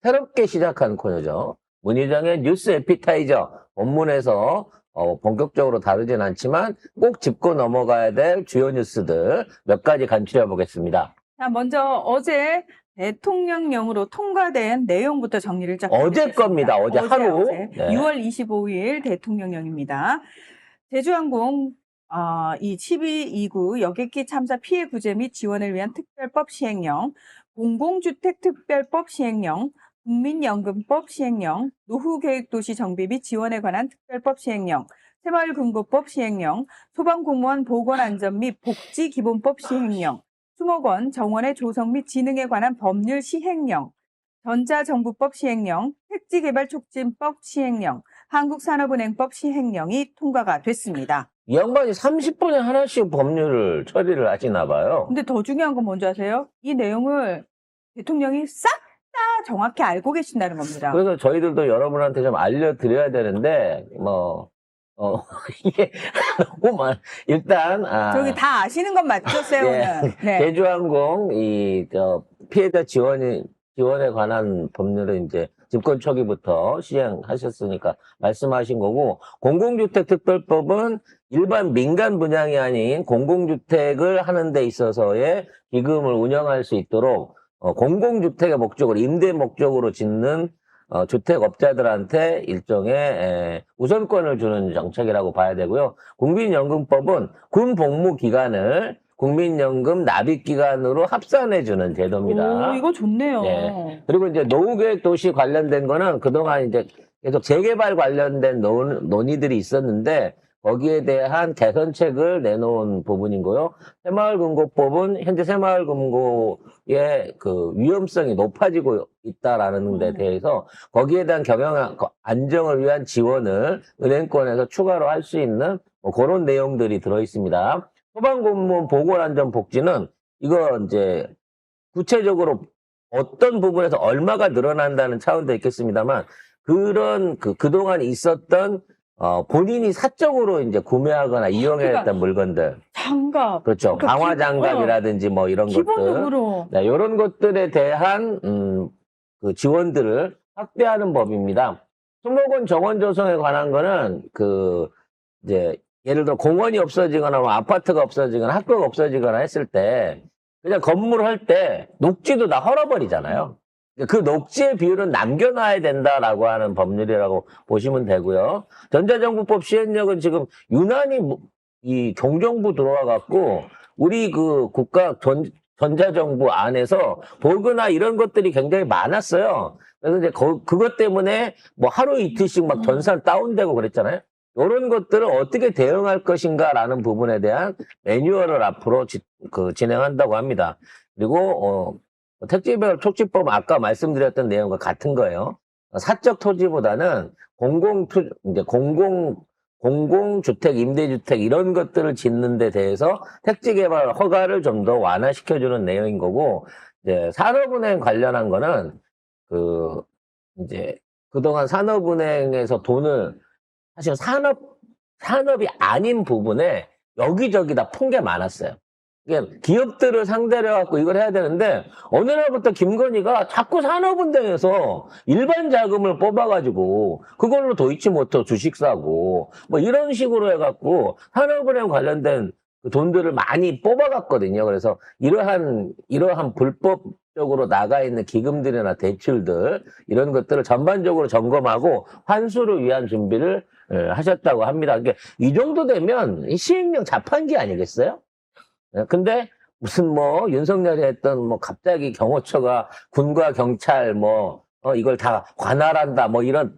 새롭게 시작한 코너죠. 문희정의 뉴스 에피타이저. 본문에서 본격적으로 다루진 않지만 꼭 짚고 넘어가야 될 주요 뉴스들 몇 가지 간추려 보겠습니다. 자, 먼저 어제 대통령령으로 통과된 내용부터 정리를 쫙 어제 해드리겠습니다. 겁니다. 어제 하루. 어제. 네. 6월 25일 대통령령입니다. 제주항공 이 12.29 여객기 참사 피해 구제 및 지원을 위한 특별법 시행령, 공공주택 특별법 시행령, 국민연금법 시행령, 노후계획도시 정비 및 지원에 관한 특별법 시행령, 새마을금고법 시행령, 소방공무원 보건안전 및 복지기본법 시행령, 수목원, 정원의 조성 및 진흥에 관한 법률 시행령, 전자정부법 시행령, 택지개발촉진법 시행령, 한국산업은행법 시행령이 통과가 됐습니다. 이 양반이 30분에 하나씩 법률을 처리를 하시나 봐요. 근데 더 중요한 건 뭔지 아세요? 이 내용을 대통령이 싹 다 정확히 알고 계신다는 겁니다. 그래서 저희들도 여러분한테 좀 알려드려야 되는데, 이게 너무 일단, 저기 다 아시는 건 맞죠, 세오는? 네. 제주항공, 피해자 지원에 관한 법률을 이제 집권 초기부터 시행하셨으니까 말씀하신 거고, 공공주택특별법은 일반 민간 분양이 아닌 공공주택을 하는 데 있어서의 기금을 운영할 수 있도록 공공주택의 목적으로, 임대 목적으로 짓는 주택업자들한테 일종의 우선권을 주는 정책이라고 봐야 되고요. 국민연금법은 군 복무 기간을 국민연금 납입 기간으로 합산해주는 제도입니다. 오, 이거 좋네요. 네. 그리고 이제 노후계획 도시 관련된 거는 그동안 이제 계속 재개발 관련된 논의들이 있었는데 거기에 대한 개선책을 내놓은 부분이고요. 새마을금고법은 현재 새마을금고의 그 위험성이 높아지고 있다라는 데 대해서 거기에 대한 경영 안정을 위한 지원을 은행권에서 추가로 할 수 있는 그런 내용들이 들어 있습니다. 소방공무원 보건안전복지는 이거 이제 구체적으로 어떤 부분에서 얼마가 늘어난다는 차원도 있겠습니다만 그런 그동안 있었던 본인이 사적으로 이제 구매하거나 이용해야 했던 물건들. 장갑. 그렇죠. 그러니까 강화 장갑이라든지 뭐 이런 기본적으로. 것들. 네, 이런 것들에 대한, 그 지원들을 확대하는 법입니다. 수목원 정원 조성에 관한 거는 이제 예를 들어 공원이 없어지거나 뭐 아파트가 없어지거나 학교가 없어지거나 했을 때 그냥 건물 할 때 녹지도 다 헐어버리잖아요. 그 녹지의 비율은 남겨놔야 된다라고 하는 법률이라고 보시면 되고요. 전자정부법 시행령은 지금 유난히 이 경정부 들어와 갖고 우리 그 국가 전자정부 안에서 버그나 이런 것들이 굉장히 많았어요. 그래서 이제 그것 때문에 뭐 하루 이틀씩 막 전산 다운되고 그랬잖아요. 이런 것들을 어떻게 대응할 것인가라는 부분에 대한 매뉴얼을 앞으로 진행한다고 합니다. 그리고 택지개발 촉진법 아까 말씀드렸던 내용과 같은 거예요. 사적 토지보다는 공공주택, 임대주택 이런 것들을 짓는 데 대해서 택지개발 허가를 좀 더 완화시켜주는 내용인 거고, 이제 산업은행 관련한 거는 이제 그동안 산업은행에서 돈을 사실 산업이 아닌 부분에 여기저기 다 푼 게 많았어요. 기업들을 상대로 해갖고 이걸 해야 되는데 어느 날부터 김건희가 자꾸 산업은행에서 일반 자금을 뽑아가지고 그걸로 도이치모터 주식 사고 뭐 이런 식으로 해갖고 산업은행 관련된 돈들을 많이 뽑아갔거든요. 그래서 이러한 불법적으로 나가 있는 기금들이나 대출들 이런 것들을 전반적으로 점검하고 환수를 위한 준비를 하셨다고 합니다. 그러니까 이 정도 되면 시행령 자판기 아니겠어요? 근데 무슨 윤석열이 했던 갑자기 경호처가 군과 경찰 이걸 다 관할한다 이런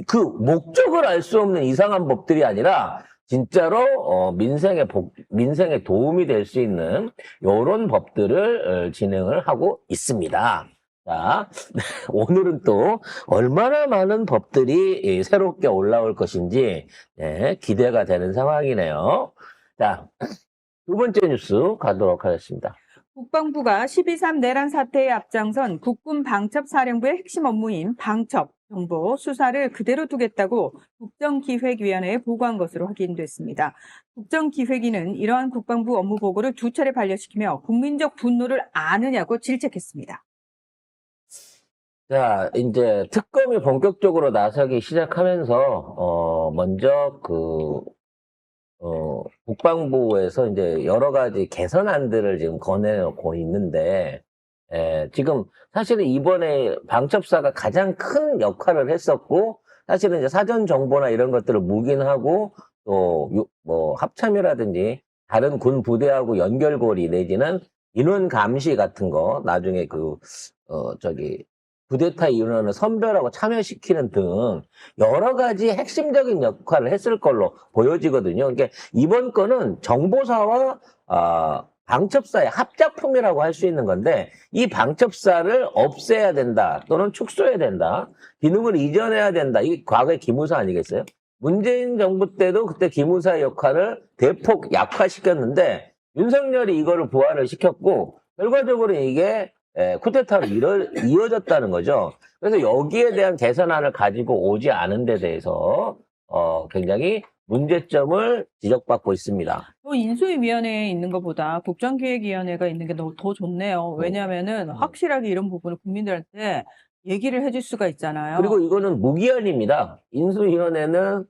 그 목적을 알 수 없는 이상한 법들이 아니라 진짜로 민생에 도움이 될 수 있는 이런 법들을 진행을 하고 있습니다. 자, 오늘은 또 얼마나 많은 법들이 새롭게 올라올 것인지 기대가 되는 상황이네요. 자, 두 번째 뉴스 가도록 하겠습니다. 국방부가 12.3 내란 사태에 앞장선 국군 방첩사령부의 핵심 업무인 방첩, 정보, 수사를 그대로 두겠다고 국정기획위원회에 보고한 것으로 확인됐습니다. 국정기획위는 이러한 국방부 업무 보고를 두 차례 반려시키며 국민적 분노를 아느냐고 질책했습니다. 자, 이제 특검이 본격적으로 나서기 시작하면서, 먼저 국방부에서 이제 여러 가지 개선안들을 지금 권해놓고 있는데, 지금 사실은 이번에 방첩사가 가장 큰 역할을 했었고, 사실은 이제 사전 정보나 이런 것들을 묵인하고, 또, 뭐, 합참이라든지 다른 군 부대하고 연결고리 내지는 인원 감시 같은 거, 나중에 쿠데타 인원을 선별하고 참여시키는 등 여러 가지 핵심적인 역할을 했을 걸로 보여지거든요. 그러니까 이번 건은 정보사와 방첩사의 합작품이라고 할 수 있는 건데 이 방첩사를 없애야 된다 또는 축소해야 된다. 기능을 이전해야 된다. 이게 과거의 기무사 아니겠어요? 문재인 정부 때도 그때 기무사의 역할을 대폭 약화시켰는데 윤석열이 이거를 부활을 시켰고 결과적으로 이게 쿠데타로 이어졌다는 거죠. 그래서 여기에 대한 개선안을 가지고 오지 않은 데 대해서 굉장히 문제점을 지적받고 있습니다. 인수위원회에 있는 것보다 국정기획위원회가 있는 게 더 좋네요. 왜냐하면은 확실하게 이런 부분을 국민들한테 얘기를 해줄 수가 있잖아요. 그리고 이거는 무기한입니다. 인수위원회는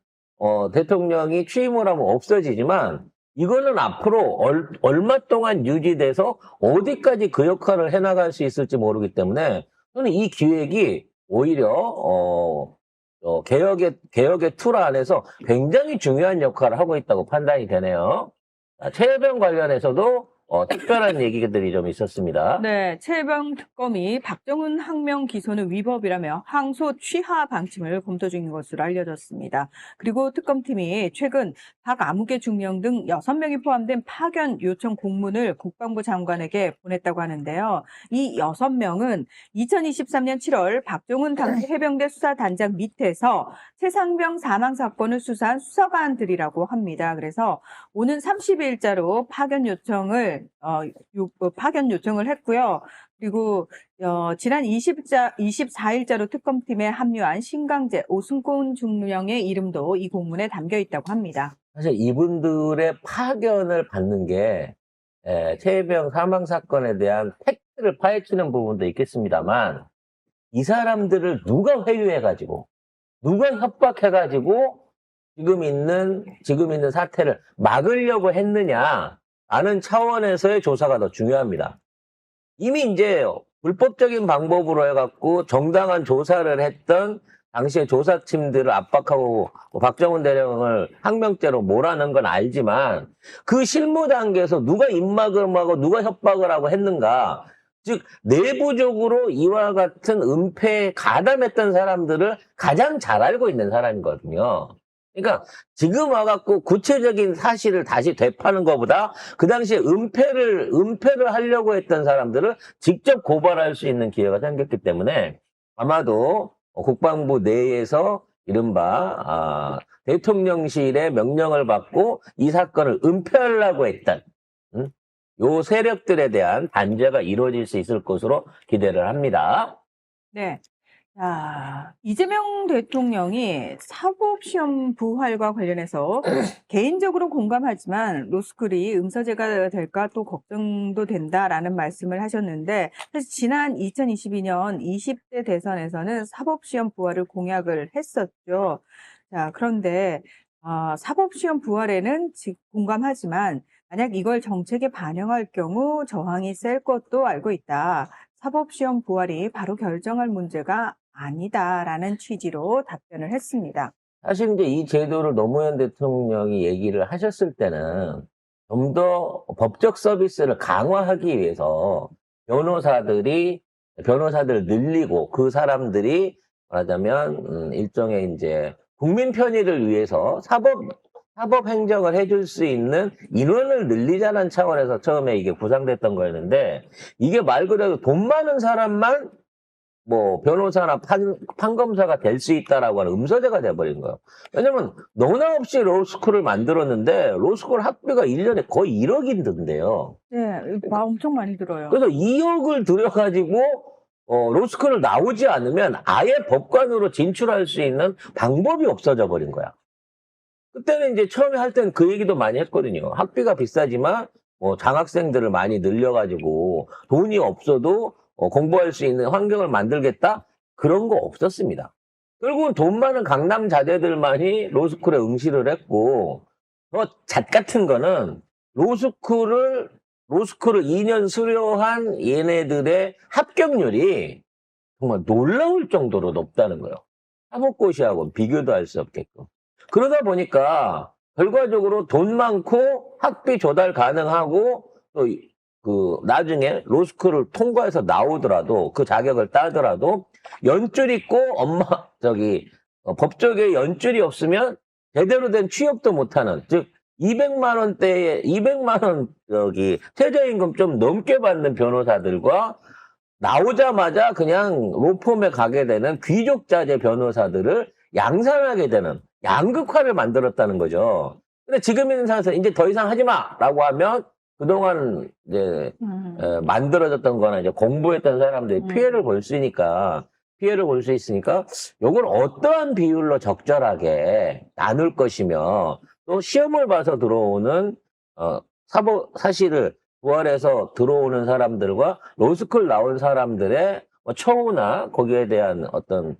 대통령이 취임을 하면 없어지지만 이거는 앞으로 얼마 동안 유지돼서 어디까지 그 역할을 해나갈 수 있을지 모르기 때문에 저는 이 기획이 오히려 개혁의 틀 안에서 굉장히 중요한 역할을 하고 있다고 판단이 되네요. 최혜병 관련해서도 특별한 얘기들이 좀 있었습니다. 네, 최혜병 특검이 박정훈 항명 기소는 위법이라며 항소 취하 방침을 검토 중인 것으로 알려졌습니다. 그리고 특검팀이 최근 박아무개 중령 등 6명이 포함된 파견 요청 공문을 국방부 장관에게 보냈다고 하는데요. 이 6명은 2023년 7월 박정훈 당시 해병대 수사단장 밑에서 최상병 사망 사건을 수사한 수사관들이라고 합니다. 그래서 오는 30일자로 파견 요청을 했고요. 그리고 지난 24일자로 특검팀에 합류한 신강재, 오승곤 중령의 이름도 이 공문에 담겨 있다고 합니다. 사실 이분들의 파견을 받는 게 최혜병 사망 사건에 대한 팩트를 파헤치는 부분도 있겠습니다만 이 사람들을 누가 회유해가지고 누가 협박해가지고 지금 있는 사태를 막으려고 했느냐 라는 차원에서의 조사가 더 중요합니다. 이미 이제 불법적인 방법으로 해갖고 정당한 조사를 했던 당시의 조사팀들을 압박하고 박정훈 대령을 항명죄로 몰아넣은 건 알지만 그 실무 단계에서 누가 입막을 하고 누가 협박을 하고 했는가. 즉 내부적으로 이와 같은 은폐에 가담했던 사람들을 가장 잘 알고 있는 사람이거든요. 그러니까 지금 와갖고 구체적인 사실을 다시 되파는 것보다 그 당시에 은폐를 하려고 했던 사람들을 직접 고발할 수 있는 기회가 생겼기 때문에 아마도 국방부 내에서 이른바 대통령실의 명령을 받고 이 사건을 은폐하려고 했던 요 세력들에 대한 단죄가 이루어질 수 있을 것으로 기대를 합니다. 네. 자, 이재명 대통령이 사법시험 부활과 관련해서 개인적으로 공감하지만 로스쿨이 음서제가 될까 또 걱정도 된다라는 말씀을 하셨는데 사실 지난 2022년 20대 대선에서는 사법시험 부활을 공약을 했었죠. 자, 그런데 사법시험 부활에는 공감하지만 만약 이걸 정책에 반영할 경우 저항이 셀 것도 알고 있다. 사법시험 부활이 바로 결정할 문제가 아니다라는 취지로 답변을 했습니다. 사실 이제 이 제도를 노무현 대통령이 얘기를 하셨을 때는 좀 더 법적 서비스를 강화하기 위해서 변호사들 늘리고 그 사람들이 말하자면 일종의 이제 국민 편의를 위해서 사법 행정을 해줄 수 있는 인원을 늘리자는 차원에서 처음에 이게 구상됐던 거였는데 이게 말 그대로 돈 많은 사람만 뭐 변호사나 판검사가 될 수 있다라고 하는 음서제가 돼버린 거예요. 왜냐면 너나 없이 로스쿨을 만들었는데 로스쿨 학비가 1년에 거의 1억이 든대요. 네, 엄청 많이 들어요. 그래서 2억을 들여가지고 로스쿨을 나오지 않으면 아예 법관으로 진출할 수 있는 방법이 없어져 버린 거야. 그때는 이제 처음에 할 때는 그 얘기도 많이 했거든요. 학비가 비싸지만 뭐 장학생들을 많이 늘려가지고 돈이 없어도 공부할 수 있는 환경을 만들겠다? 그런 거 없었습니다. 결국은 돈 많은 강남 자제들만이 로스쿨에 응시를 했고, 더 잣 같은 거는 로스쿨을 2년 수료한 얘네들의 합격률이 정말 놀라울 정도로 높다는 거예요. 사법고시하고 비교도 할 수 없게끔. 그러다 보니까 결과적으로 돈 많고 학비 조달 가능하고 또 나중에 로스쿨을 통과해서 나오더라도 그 자격을 따더라도 연줄 있고 법조계 연줄이 없으면 제대로 된 취업도 못하는, 즉 200만 원 최저임금 좀 넘게 받는 변호사들과 나오자마자 그냥 로펌에 가게 되는 귀족자재 변호사들을 양산하게 되는 양극화를 만들었다는 거죠. 근데 지금 있는 상황에서 이제 더 이상 하지 마라고 하면 그동안 이제 만들어졌던 거나 이제 공부했던 사람들이 피해를 볼 수 있으니까 요걸 어떠한 비율로 적절하게 나눌 것이며 또 시험을 봐서 들어오는 사실을 부활해서 들어오는 사람들과 로스쿨 나온 사람들의 처우나 거기에 대한 어떤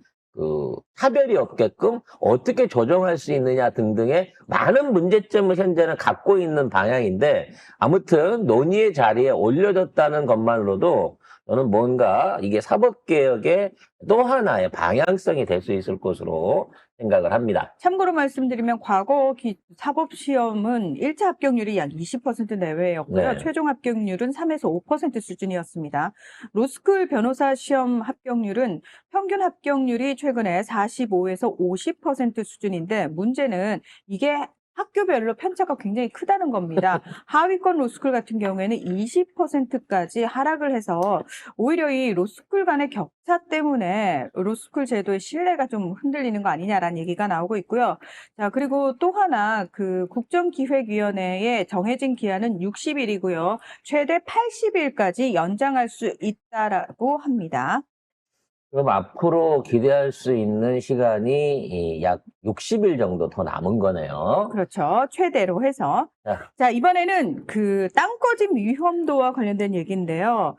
차별이 없게끔 어떻게 조정할 수 있느냐 등등의 많은 문제점을 현재는 갖고 있는 방향인데, 아무튼 논의의 자리에 올려졌다는 것만으로도 저는 뭔가 이게 사법개혁의 또 하나의 방향성이 될 수 있을 것으로 생각을 합니다. 참고로 말씀드리면 과거 사법시험은 1차 합격률이 약 20% 내외였고요. 네. 최종 합격률은 3에서 5% 수준이었습니다. 로스쿨 변호사 시험 합격률은 평균 합격률이 최근에 45에서 50% 수준인데, 문제는 이게 학교별로 편차가 굉장히 크다는 겁니다. 하위권 로스쿨 같은 경우에는 20%까지 하락을 해서 오히려 이 로스쿨 간의 격차 때문에 로스쿨 제도의 신뢰가 좀 흔들리는 거 아니냐라는 얘기가 나오고 있고요. 자, 그리고 또 하나 국정기획위원회에 정해진 기한은 60일이고요. 최대 80일까지 연장할 수 있다라고 합니다. 그럼 앞으로 기대할 수 있는 시간이 약 60일 정도 더 남은 거네요. 그렇죠. 최대로 해서. 자, 이번에는 땅꺼짐 위험도와 관련된 얘기인데요.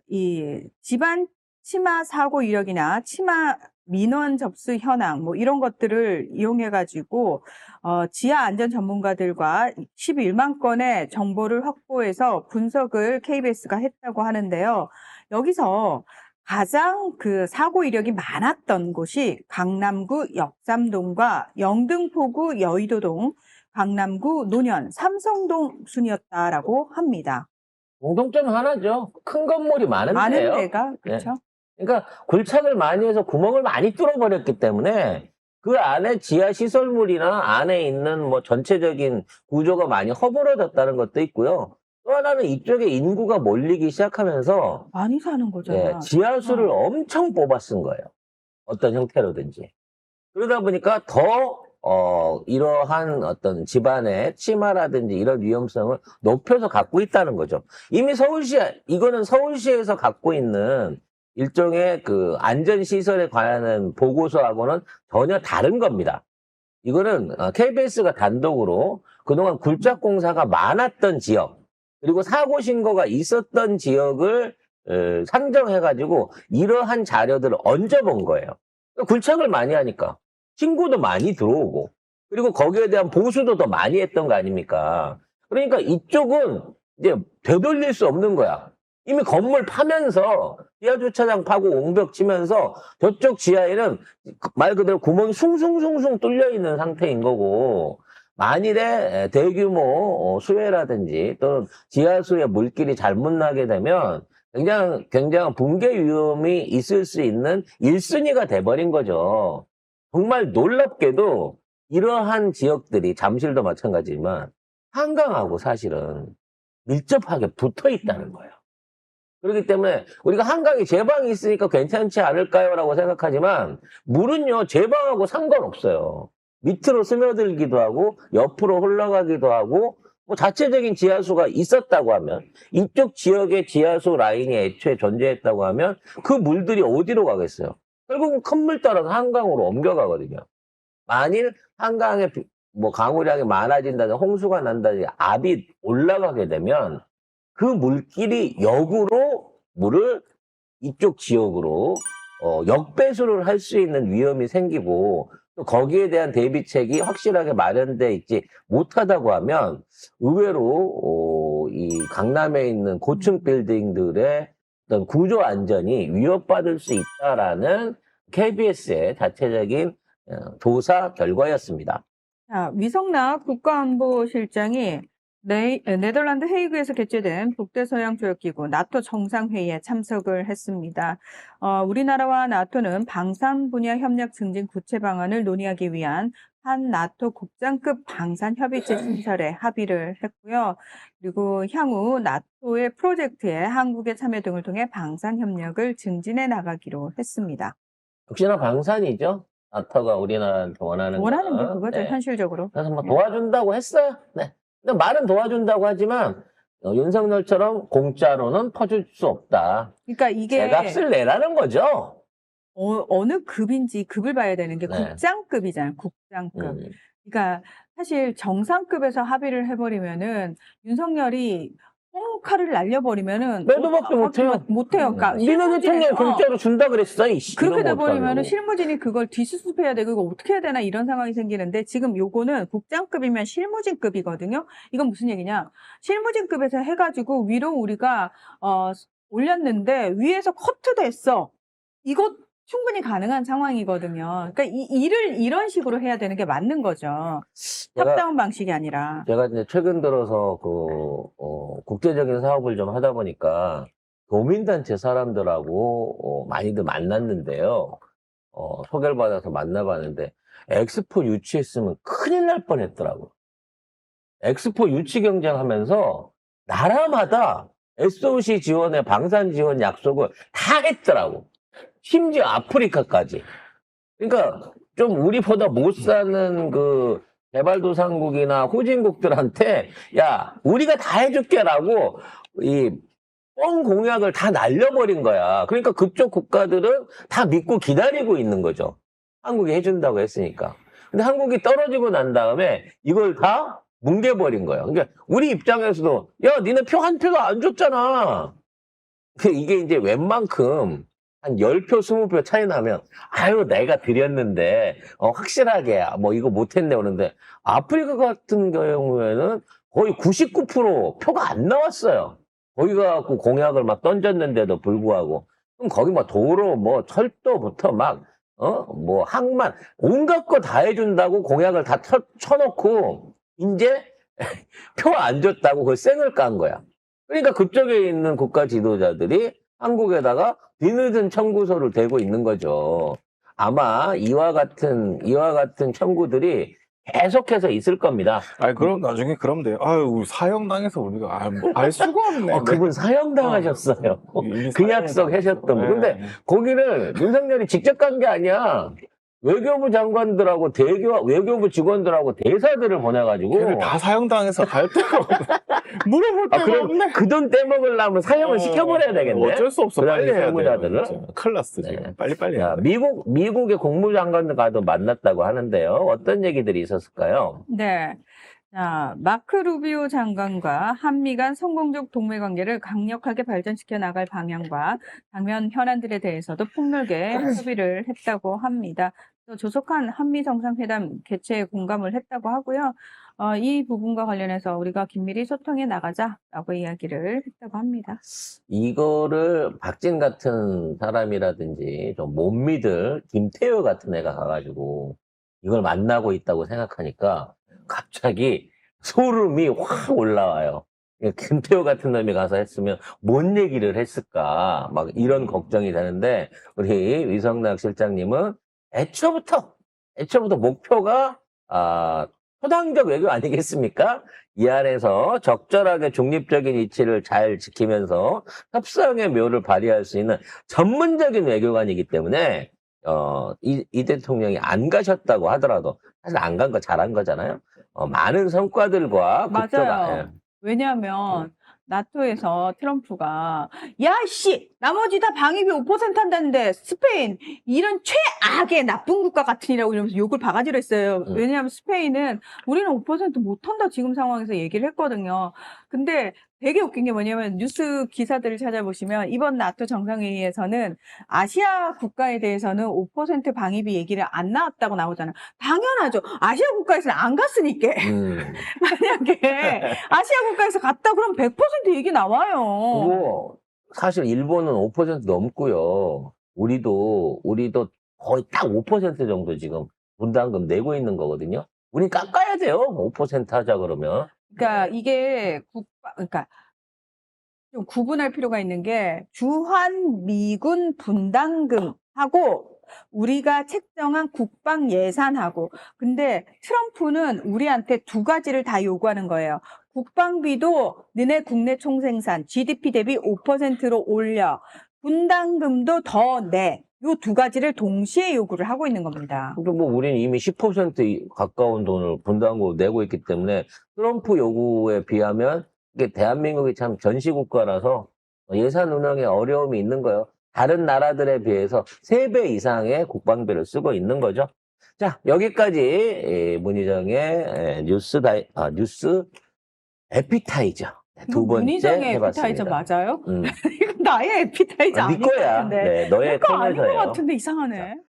이 집안 치마 사고 이력이나 치마 민원 접수 현황 이런 것들을 이용해가지고 지하 안전 전문가들과 11만 건의 정보를 확보해서 분석을 KBS가 했다고 하는데요. 여기서 가장 사고 이력이 많았던 곳이 강남구 역삼동과 영등포구 여의도동, 강남구 논현, 삼성동 순이었다라고 합니다. 공통점 하나죠. 큰 건물이 많은데요. 많은 데가, 그렇죠. 네. 그러니까 굴착을 많이 해서 구멍을 많이 뚫어버렸기 때문에 그 안에 지하 시설물이나 안에 있는 전체적인 구조가 많이 허물어졌다는 것도 있고요. 또 하나는 이쪽에 인구가 몰리기 시작하면서 많이 사는 거잖아. 지하수를 엄청 뽑아 쓴 거예요. 어떤 형태로든지. 그러다 보니까 더 이러한 어떤 집안의 치마라든지 이런 위험성을 높여서 갖고 있다는 거죠. 이미 이거는 서울시에서 갖고 있는 일종의 안전시설에 관한 보고서하고는 전혀 다른 겁니다. 이거는 KBS가 단독으로 그동안 굴착공사가 많았던 지역, 그리고 사고 신고가 있었던 지역을 상정해가지고 이러한 자료들을 얹어본 거예요. 굴착을 많이 하니까 신고도 많이 들어오고, 그리고 거기에 대한 보수도 더 많이 했던 거 아닙니까? 그러니까 이쪽은 이제 되돌릴 수 없는 거야. 이미 건물 파면서 지하 주차장 파고 옹벽 치면서 저쪽 지하에는 말 그대로 구멍이 숭숭숭숭 뚫려 있는 상태인 거고, 만일에 대규모 수해라든지 또는 지하수에 물길이 잘못 나게 되면 굉장한 붕괴 위험이 있을 수 있는 1순위가 돼버린 거죠. 정말 놀랍게도 이러한 지역들이 잠실도 마찬가지지만 한강하고 사실은 밀접하게 붙어 있다는 거예요. 그렇기 때문에 우리가 한강에 제방이 있으니까 괜찮지 않을까요? 라고 생각하지만 물은요, 제방하고 상관없어요. 밑으로 스며들기도 하고 옆으로 흘러가기도 하고 자체적인 지하수가 있었다고 하면, 이쪽 지역의 지하수 라인이 애초에 존재했다고 하면 그 물들이 어디로 가겠어요? 결국은 큰 물 따라서 한강으로 옮겨가거든요. 만일 한강에 강우량이 많아진다든지 홍수가 난다든지 압이 올라가게 되면 그 물길이 역으로 물을 이쪽 지역으로 역배수를 할 수 있는 위험이 생기고 또 거기에 대한 대비책이 확실하게 마련돼 있지 못하다고 하면 의외로 이 강남에 있는 고층 빌딩들의 어떤 구조 안전이 위협받을 수 있다라는 KBS의 자체적인 조사 결과였습니다. 자, 위성락 국가안보실장이 네덜란드 헤이그에서 개최된 북대서양조약기구 나토 정상회의에 참석을 했습니다. 우리나라와 나토는 방산 분야 협력 증진 구체 방안을 논의하기 위한 한 나토 국장급 방산협의체 신설에 합의를 했고요. 그리고 향후 나토의 프로젝트에 한국의 참여 등을 통해 방산 협력을 증진해 나가기로 했습니다. 역시나 방산이죠. 나토가 우리나라한테 원하는 원하는 게 건. 그거죠, 네. 현실적으로. 그래서 뭐 도와준다고 했어요. 네. 근데 말은 도와준다고 하지만 윤석열처럼 공짜로는 퍼줄 수 없다. 그러니까 이게 제값을 내라는 거죠. 어느 급인지 급을 봐야 되는 게 네. 국장급이잖아요. 국장급. 음. 그러니까 사실 정상급에서 합의를 해버리면은 윤석열이 뽕칼을 날려버리면은 매도밖에 못해요. 못해요. 그러니까 니네 대통령 공짜로 준다 그랬어. 이씨. 그렇게 이러면 돼버리면은 어떡하려고. 실무진이 그걸 뒤수습해야 되고 이거 어떻게 해야 되나 이런 상황이 생기는데 지금 요거는 국장급이면 실무진급이거든요. 이건 무슨 얘기냐? 실무진급에서 해가지고 위로 우리가 올렸는데 위에서 커트됐어. 이거 충분히 가능한 상황이거든요. 그러니까 이 일을 이런 식으로 해야 되는 게 맞는 거죠. 탑다운 방식이 아니라. 제가 이제 최근 들어서 국제적인 사업을 좀 하다 보니까 도민단체 사람들하고 많이들 만났는데요. 소개를 받아서 만나봤는데 엑스포 유치했으면 큰일 날 뻔했더라고. 엑스포 유치 경쟁하면서 나라마다 SOC 지원에 방산 지원 약속을 다 했더라고. 심지어 아프리카까지. 그러니까 좀 우리보다 못 사는 그 개발도상국이나 후진국들한테 야 우리가 다 해줄게라고 이 뻥 공약을 다 날려버린 거야. 그러니까 그쪽 국가들은 다 믿고 기다리고 있는 거죠. 한국이 해준다고 했으니까. 근데 한국이 떨어지고 난 다음에 이걸 다 뭉개버린 거예요. 그러니까 우리 입장에서도 야 니네 표 한 표도 안 줬잖아. 이게 이제 웬만큼 한 10표, 20표 차이 나면, 아유, 내가 드렸는데, 확실하게, 뭐, 이거 못했네, 그러는데, 아프리카 같은 경우에는 거의 99% 표가 안 나왔어요. 거기 가갖고 공약을 막 던졌는데도 불구하고. 그럼 거기 뭐 도로, 뭐, 철도부터 막, 뭐, 항만, 온갖 거 다 해준다고 공약을 다 쳐놓고, 이제, 표 안 줬다고 그걸 쌩을 깐 거야. 그러니까 그쪽에 있는 국가 지도자들이 한국에다가 뒤늦은 청구서를 대고 있는 거죠. 아마 이와 같은 청구들이 계속해서 있을 겁니다. 그럼 나중에 그럼 돼요. 아유, 사형당해서 우리가 뭐 알 수가 없네. 그분 사형당하셨어요. 이미 그 약속 하셨던 분. 네. 근데 거기를 윤석열이 직접 간 게 아니야. 외교부 장관들하고 외교부 직원들하고 대사들을 보내가지고. 걔를 다 사형당해서 갈 데가 없네. 물어볼 데가 그럼 없네. 그 돈 떼먹으려면 사형을 시켜버려야 되겠네. 어쩔 수 없어. 그 빨리 당시 해야 돼. 세무자들은. 큰일 났어, 지금. 네. 빨리빨리 해야 자, 돼. 미국의 국무장관과도 만났다고 하는데요. 어떤 얘기들이 있었을까요? 네. 자, 마크 루비오 장관과 한미 간 성공적 동맹 관계를 강력하게 발전시켜 나갈 방향과 당면 현안들에 대해서도 폭넓게 협의를 했다고 합니다. 또 조속한 한미 정상회담 개최에 공감을 했다고 하고요. 이 부분과 관련해서 우리가 긴밀히 소통해 나가자라고 이야기를 했다고 합니다. 이거를 박진 같은 사람이라든지 좀 못 믿을 김태효 같은 애가 가가지고 이걸 만나고 있다고 생각하니까 갑자기 소름이 확 올라와요. 김태효 같은 놈이 가서 했으면 뭔 얘기를 했을까 막 이런 걱정이 되는데 우리 위성락 실장님은 애초부터 목표가 초당적 외교 아니겠습니까? 이 안에서 적절하게 중립적인 위치를 잘 지키면서 협상의 묘를 발휘할 수 있는 전문적인 외교관이기 때문에 이 대통령이 안 가셨다고 하더라도 사실 안 간 거 잘한 거잖아요. 많은 성과들과 맞아요. 왜냐하면 나토에서 트럼프가 야 씨 나머지 다 방위비 5% 한다는데 스페인 이런 최악의 나쁜 국가 같으니라고 이러면서 욕을 바가지로 했어요. 왜냐하면 스페인은 우리는 5% 못한다 지금 상황에서 얘기를 했거든요. 근데 되게 웃긴 게 뭐냐면 뉴스 기사들을 찾아보시면 이번 나토 정상회의에서는 아시아 국가에 대해서는 5% 방위비 얘기를 안 나왔다고 나오잖아요. 당연하죠. 아시아 국가에서는 안 갔으니까. 만약에 아시아 국가에서 갔다 그러면 100% 얘기 나와요. 그리고 사실 일본은 5% 넘고요. 우리도 거의 딱 5% 정도 지금 분담금 내고 있는 거거든요. 우린 깎아야 돼요. 5% 하자 그러면. 그러니까 이게 그러니까 좀 구분할 필요가 있는 게 주한 미군 분담금하고 우리가 책정한 국방 예산하고 근데 트럼프는 우리한테 두 가지를 다 요구하는 거예요. 국방비도 너네 국내 총생산 GDP 대비 5%로 올려 분담금도 더 내. 요 두 가지를 동시에 요구를 하고 있는 겁니다. 근데 뭐 우리는 이미 10% 가까운 돈을 분담금으로 내고 있기 때문에 트럼프 요구에 비하면 이게 대한민국이 참 전시국가라서 예산 운영에 어려움이 있는 거예요. 다른 나라들에 비해서 3배 이상의 국방비를 쓰고 있는 거죠. 자, 여기까지 문희정의 뉴스 에피타이저 두 번째 문희정의 해봤습니다. 에피타이저 맞아요? 이건 나의 에피타이저 네 아닌 것 거야. 같은데. 네, 너의 내거 아닌 것 코너에서예요. 같은데 이상하네.